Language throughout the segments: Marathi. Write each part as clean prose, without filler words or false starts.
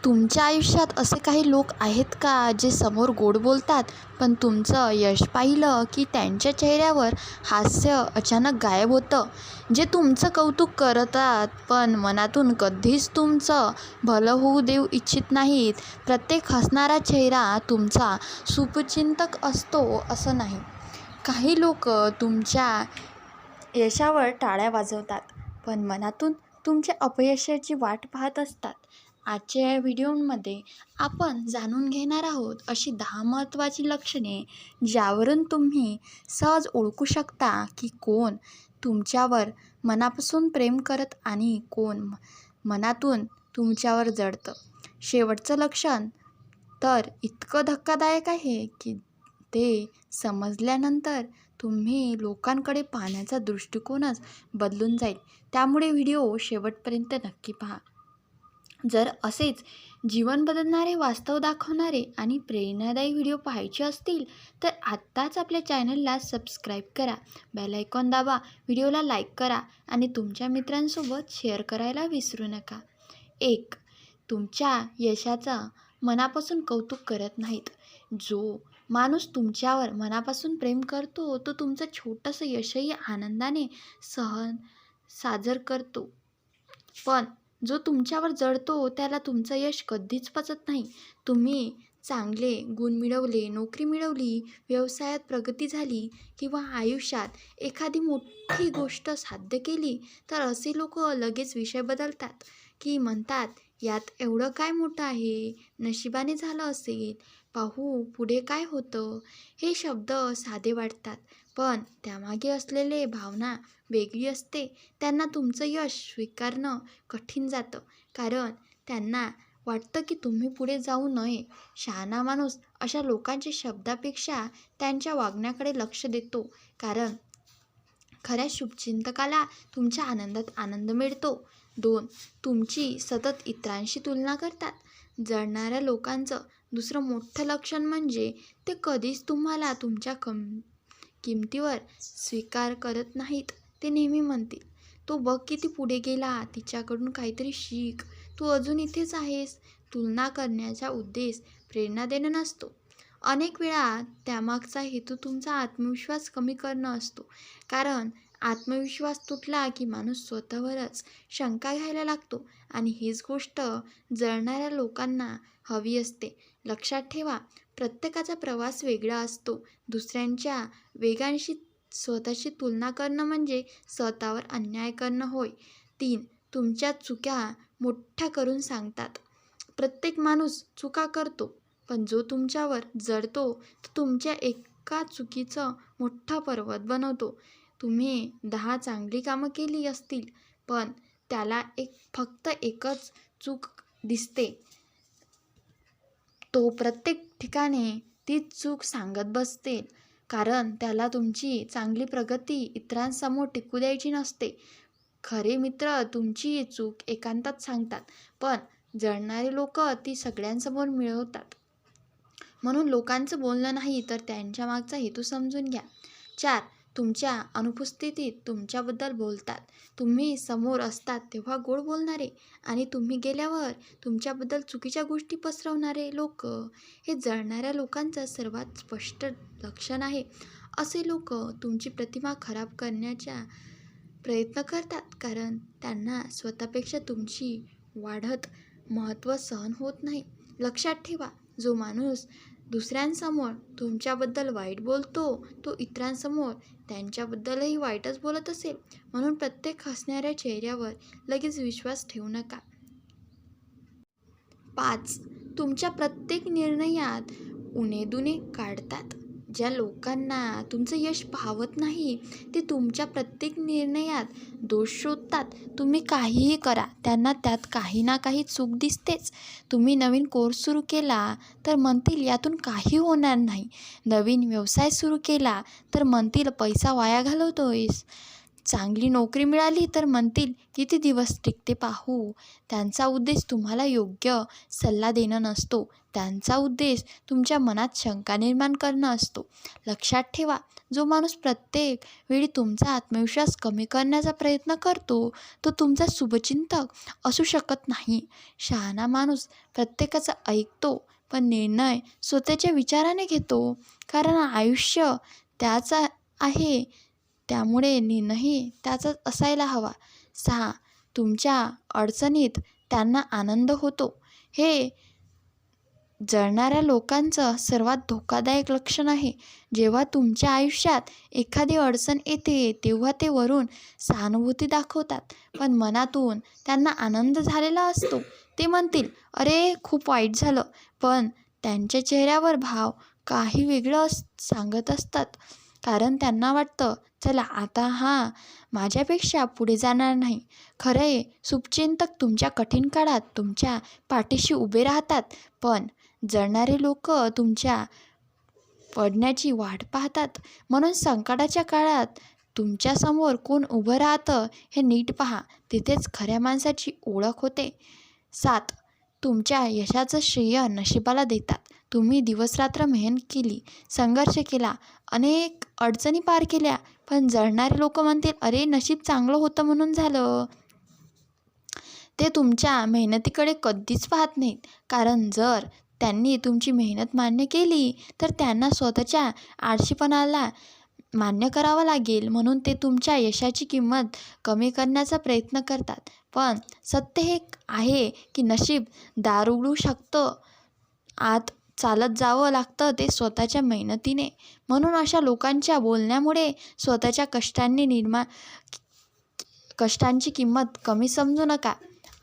तुमच्या आयुष्यात असे काही लोक आहेत का जे समोर गोड बोलतात, पण तुमचं यश पाहिलं की त्यांच्या चेहऱ्यावर हास्य अचानक गायब होतं. जे तुमचं कौतुक करतात पण मनातून कधीच तुमचं भलं होऊ देऊ इच्छित नाहीत. प्रत्येक हसणारा चेहरा तुमचा शुभचिंतक असतो असं नाही. काही लोक तुमच्या यशावर टाळ्या वाजवतात पण मनातून तुमच्या अपयशाची वाट पाहत असतात. आजच्या या व्हिडिओमध्ये आपण जाणून घेणार आहोत अशी 10 महत्त्वाची लक्षणे ज्यावरून तुम्ही सहज ओळखू शकता की कोण तुमच्यावर मनापासून प्रेम करत आणि कोण मनातून तुमच्यावर जळतं. शेवटचं लक्षण तर इतकं धक्कादायक आहे की ते समजल्यानंतर तुम्ही लोकांकडे पाहण्याचा दृष्टिकोनच बदलून जाईल. त्यामुळे व्हिडिओ शेवटपर्यंत नक्की पहा. जर असेच जीवन बदलणारे, वास्तव दाखवणारे आणि प्रेरणादायी व्हिडिओ पाहायचे असतील तर आत्ताच आपल्या चॅनलला सबस्क्राईब करा, बेल आयकॉन दाबा, व्हिडिओला लाईक करा आणि तुमच्या मित्रांसोबत शेअर करायला विसरू नका. 1. तुमच्या यशाचं मनापासून कौतुक करत नाहीत. जो माणूस तुमच्यावर मनापासून प्रेम करतो तो तुमचं छोटंसं यशही आनंदाने साजर करतो, पण जो तुमच्यावर जळतो त्याला तुमचं यश कधीच पचत नाही. तुम्ही चांगले गुण मिळवले, नोकरी मिळवली, व्यवसायात प्रगती झाली किंवा आयुष्यात एखादी मोठी गोष्ट साध्य केली तर असे लोक लगेच विषय बदलतात की म्हणतात, यात एवढं काय मोठं आहे, नशिबाने झालं असेल, पाहू पुढे काय होतं. हे शब्द साधे वाटतात पण त्यामागे असलेले भावना वेगळी असते. त्यांना तुमचं यश स्वीकारणं कठीण जातं कारण त्यांना वाटतं की तुम्ही पुढे जाऊ नये. शहाणा माणूस अशा लोकांच्या शब्दापेक्षा त्यांच्या वागण्याकडे लक्ष देतो, कारण खऱ्या शुभचिंतकाला तुमच्या आनंदात आनंद मिळतो. 2. तुमची सतत इतरांशी तुलना करतात. जळणाऱ्या लोकांचं दुसरं मोठं लक्षण म्हणजे ते कधीच तुम्हाला तुमच्या किमतीवर स्वीकार करत नाहीत. ते नेहमी म्हणतील, तो बघ किती पुढे गेला, तिच्याकडून काहीतरी शिक, तू अजून इथेच आहेस. तुलना करण्याचा उद्देश प्रेरणा देणं नसतो. अनेक वेळा त्यामागचा हेतू तुमचा आत्मविश्वास कमी करणं असतो, कारण आत्मविश्वास तुटला की माणूस स्वतःवरच शंका घ्यायला लागतो आणि हीच गोष्ट जळणाऱ्या लोकांना हवी असते. लक्षात ठेवा, प्रत्येकाचा प्रवास वेगळा असतो. दुसऱ्यांच्या वेगांशी स्वतःची तुलना करणं म्हणजे स्वतःवर अन्याय करणं होय. 3. तुमच्या चुका मोठ्या करून सांगतात. प्रत्येक माणूस चुका करतो, पण जो तुमच्यावर जळतो तो तुमच्या एका चुकीचं मोठा पर्वत बनवतो. तुम्ही 10 चांगली कामं केली असतील पण त्याला फक्त एकच चूक दिसते, तो प्रत्येक ठिकाणी तीच चूक सांगत बसते, कारण त्याला तुमची चांगली प्रगती इतरांसमोर टिकू द्यायची नसते. खरे मित्र तुमची चूक एकांतात सांगतात, पण जळणारे लोक ती सगळ्यांसमोर मिळवतात. म्हणून लोकांचं बोलणं नाही तर त्यांच्या मागचा हेतू समजून घ्या. 4. तुमच्या अनुपस्थितीत तुमच्याबद्दल बोलतात. तुम्ही समोर असतात तेव्हा गोड बोलणारे आणि तुम्ही गेल्यावर तुमच्याबद्दल चुकीच्या गोष्टी पसरवणारे लोक हे जळणाऱ्या लोकांचं सर्वात स्पष्ट लक्षण आहे. असे लोक तुमची प्रतिमा खराब करण्याचा प्रयत्न करतात, कारण त्यांना स्वतःपेक्षा तुमची वाढत महत्त्व सहन होत नाही. लक्षात ठेवा, जो माणूस दुसऱ्यांसमोर तुमच्याबद्दल वाईट बोलतो तो इतरांसमोर त्यांच्याबद्दलही वाईटच बोलत असेल. म्हणून प्रत्येक हसणाऱ्या चेहऱ्यावर लगेच विश्वास ठेवू नका. 5. तुमच्या प्रत्येक निर्णयात उणेदुणे काढतात. ज्या लोकांना तुमचं यश पाहवत नाही ते तुमच्या प्रत्येक निर्णयात दोष शोधतात. तुम्ही काहीही करा, त्यांना त्यात काही ना काही चूक दिसतेच. तुम्ही नवीन कोर्स सुरू केला तर म्हणतील यातून काही होणार नाही. नवीन व्यवसाय सुरू केला तर म्हणतील पैसा वाया घालवतोयस. चांगली नोकरी मिळाली तर म्हणतील किती दिवस टिकते पाहू. त्यांचा उद्देश तुम्हाला योग्य सल्ला देणं नसतो. त्यांचा उद्देश तुमच्या मनात शंका निर्माण करणं असतो. लक्षात ठेवा, जो माणूस प्रत्येक वेळी तुमचा आत्मविश्वास कमी करण्याचा प्रयत्न करतो तो तुमचा शुभचिंतक असू शकत नाही. शहाणा माणूस प्रत्येकाचं ऐकतो पण निर्णय स्वतःच्या विचाराने घेतो. कारण आयुष्य त्याचं आहे, त्यामुळे निर्णयही त्याचाच असायला हवा. 6. तुमच्या अडचणीत त्यांना आनंद होतो. हे जळणाऱ्या लोकांचं सर्वात धोकादायक लक्षण आहे. जेव्हा तुमच्या आयुष्यात एखादी अडचण येते तेव्हा ते वरून सहानुभूती दाखवतात, पण मनातून त्यांना आनंद झालेला असतो. ते म्हणतील, अरे खूप वाईट झालं, पण त्यांच्या चेहऱ्यावर भाव काही वेगळं सांगत असतात. कारण त्यांना वाटतं, चला आता हा माझ्यापेक्षा पुढे जाणार नाही. खरे शुभचिंतक तुमच्या कठीण काळात तुमच्या पाठीशी उभे राहतात, पण जळणारे लोक तुमच्या पडण्याची वाट पाहतात. म्हणून संकटाच्या काळात तुमच्यासमोर कोण उभं राहतं हे नीट पहा, तिथेच खऱ्या माणसाची ओळख होते. 7. तुमच्या यशाचं श्रेय नशिबाला देतात. तुम्ही दिवसरात्र मेहनत केली, संघर्ष केला, अनेक अडचणी पार केल्या, पण जळणारे लोक म्हणतील, अरे नशीब चांगलं होतं म्हणून झालं. ते तुमच्या मेहनतीकडे कधीच पाहत नाहीत. कारण जर त्यांनी तुमची मेहनत मान्य केली तर त्यांना स्वतःच्या आळशीपणाला मान्य करावं लागेल. म्हणून ते तुमच्या यशाची किंमत कमी करण्याचा प्रयत्न करतात. पण सत्य हे आहे की नशीब दार उघडू शकतं, आत चालत जावं लागतं ते स्वतःच्या मेहनतीने. म्हणून अशा लोकांच्या बोलण्यामुळे स्वतःच्या कष्टांची किंमत कमी समजू नका.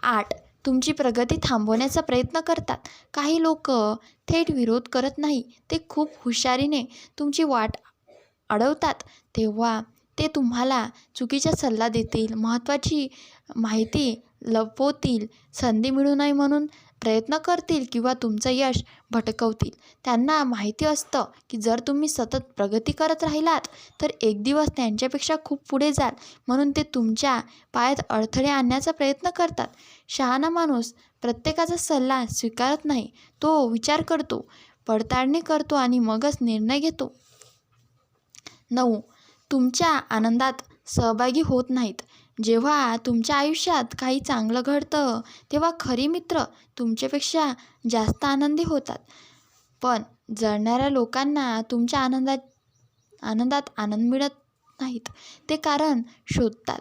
8. तुमची प्रगती थांबवण्याचा प्रयत्न करतात. काही लोक थेट विरोध करत नाही, ते खूप हुशारीने तुमची वाट अडवतात. तेव्हा ते तुम्हाला चुकीचा सल्ला देतील, महत्त्वाची माहिती लपवतील, संधी मिळू नये म्हणून प्रयत्न करतील किंवा तुमचं यश भटकवतील. त्यांना माहिती असतं की जर तुम्ही सतत प्रगती करत राहिलात तर एक दिवस त्यांच्यापेक्षा खूप पुढे जाल. म्हणून ते तुमच्या पायात अडथळे आणण्याचा प्रयत्न करतात. शहाणा माणूस प्रत्येकाचा सल्ला स्वीकारत नाही. तो विचार करतो, पडताळणी करतो आणि मगच निर्णय घेतो. 9. तुमच्या आनंदात सहभागी होत नाहीत. जेव्हा तुमच्या आयुष्यात काही चांगलं घडतं तेव्हा खरी मित्र तुमच्यापेक्षा जास्त आनंदी होतात. पण जळणाऱ्या लोकांना तुमच्या आनंदात आनंद मिळत नाहीत. ते कारण शोधतात,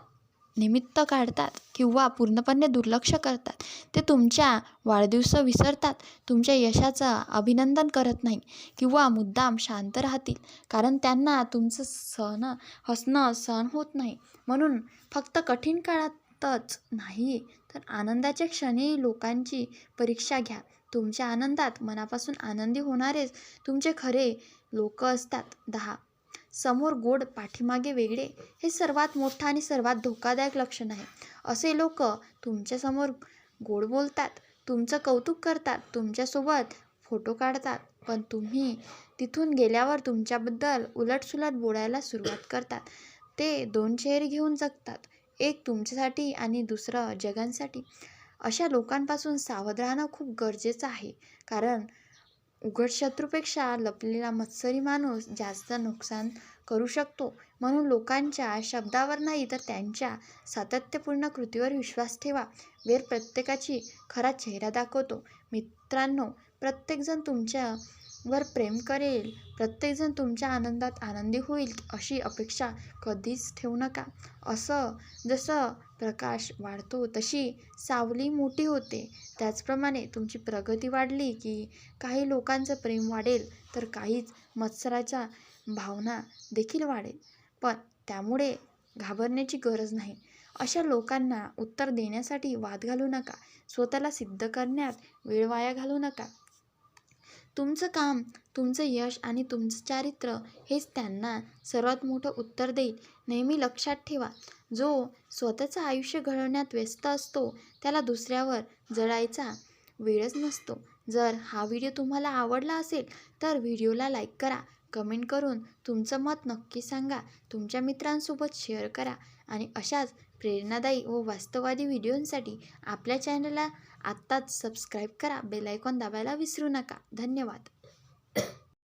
निमित्त काढतात किंवा पूर्णपणे दुर्लक्ष करतात. ते तुमच्या वाढदिवस विसरतात, तुमच्या यशाचं अभिनंदन करत नाही किंवा मुद्दाम शांत राहतील. कारण त्यांना तुमचं हसणं सहन होत नाही. म्हणून फक्त कठीण काळातच नाही तर आनंदाच्या क्षणी लोकांची परीक्षा घ्या. तुमच्या आनंदात मनापासून आनंदी होणारेच तुमचे खरे लोक असतात. 10. समोर गोड पाठीमागे वेगळे हे सर्वात मोठं आणि सर्वात धोकादायक लक्षण आहे. असे लोक तुमच्यासमोर गोड बोलतात, तुमचं कौतुक करतात, तुमच्यासोबत फोटो काढतात, पण तुम्ही तिथून गेल्यावर तुमच्याबद्दल उलटसुलट बोलायला सुरुवात करतात. ते 2 चेहरे घेऊन जगतात, एक तुमच्यासाठी आणि दुसरं जगांसाठी. अशा लोकांपासून सावध राहणं खूप गरजेचं आहे. कारण उघड शत्रूपेक्षा लपलेला मत्सरी माणूस जास्त नुकसान करू शकतो. म्हणून लोकांच्या शब्दावर नाही तर त्यांच्या सातत्यपूर्ण कृतीवर विश्वास ठेवा. वेळ प्रत्येकाची खरा चेहरा दाखवतो. मित्रांनो, प्रत्येकजण तुमच्यावर प्रेम करेल, प्रत्येकजण तुमच्या आनंदात आनंदी होईल अशी अपेक्षा कधीच ठेवू नका. असं जसं प्रकाश वाढतो तशी सावली मोठी होते, त्याचप्रमाणे तुमची प्रगती वाढली की काही लोकांचं प्रेम वाढेल तर काहीच मत्सराच्या भावना देखील वाढेल. पण त्यामुळे घाबरण्याची गरज नाही. अशा लोकांना उत्तर देण्यासाठी वाद घालू नका. स्वतःला सिद्ध करण्यात वेळ वाया घालवू नका. तुमचं काम, तुमचं यश आणि तुमचं चारित्र्य हेच त्यांना सर्वात मोठं उत्तर देईल. नेहमी लक्षात ठेवा, जो स्वतःचं आयुष्य घडवण्यात व्यस्त असतो त्याला दुसऱ्यावर जळायचा वेळच नसतो. जर हा व्हिडिओ तुम्हाला आवडला असेल तर व्हिडिओला लाईक करा, कमेंट करून तुमचं मत नक्की सांगा. तुमच्या मित्रांसोबत शेअर करा आणि अशाच प्रेरणादायी व वास्तववादी व्हिडिओंसाठी आपल्या चॅनलला आत्ताच सबस्क्राईब करा. बेल आयकॉन दाबायला विसरू नका. धन्यवाद.